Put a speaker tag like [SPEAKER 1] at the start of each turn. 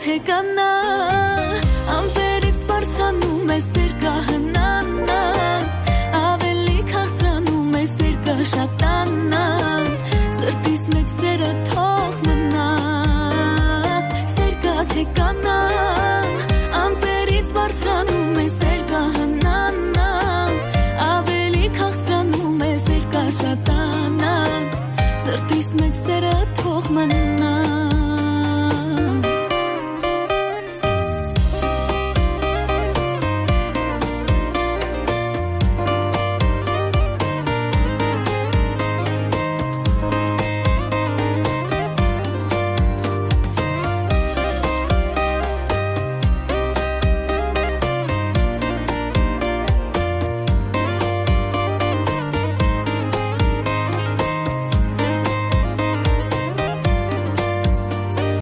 [SPEAKER 1] թե կանա ամպերից բարձրանում է սերկահնանա ավելի քաղցրանում է սերկաշատանա սրտիս մեջ սերը թող մնա սերկա թե կանա